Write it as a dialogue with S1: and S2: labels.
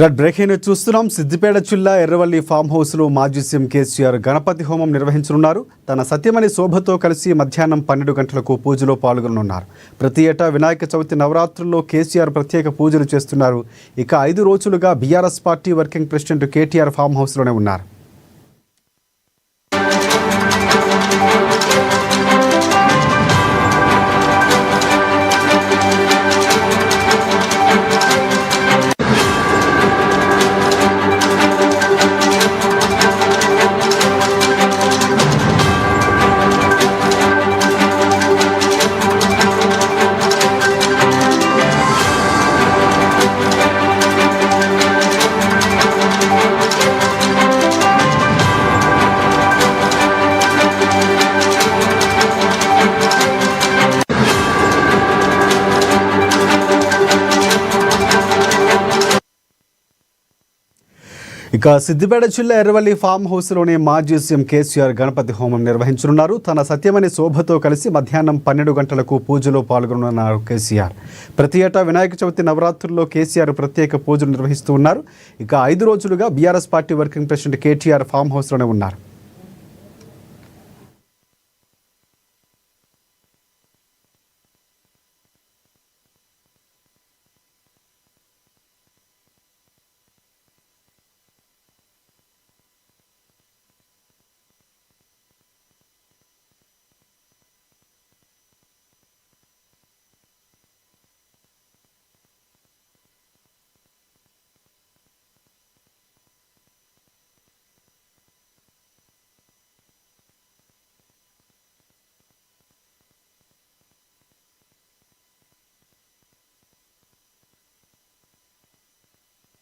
S1: Red breaking news చూస్తున్నాం. సిద్దిపేట జిల్లా Erravalli form హౌస్లో మాజీ సీఎం కేసీఆర్ గణపతి హోమం నిర్వహించనున్నారు. తన సత్యమణి శోభతో కలిసి మధ్యాహ్నం 12 గంటలకు పూజలో పాల్గొననున్నారు. ప్రతి ఏటా వినాయక చవితి నవరాత్రుల్లో కేసీఆర్ ప్రత్యేక పూజలు చేస్తున్నారు. ఇక 5 రోజులుగా BRS party working president KTR farm హౌస్లోనే ఉన్నారు. ఇక సిద్దిపేట జిల్లా ఎర్రవల్లి ఫామ్ హౌస్లోనే మాజీ సీఎం కేసీఆర్ గణపతి హోమం నిర్వహించనున్నారు. తన సత్యమణి శోభతో కలిసి మధ్యాహ్నం 12 గంటలకు పూజలో పాల్గొననున్నారు కేసీఆర్. ప్రతి ఏటా వినాయక చవితి నవరాత్రుల్లో కేసీఆర్ ప్రత్యేక పూజలు నిర్వహిస్తూ ఉన్నారు. ఇక 5 రోజులుగా BRS party working president KTR farm హౌస్లోనే ఉన్నారు.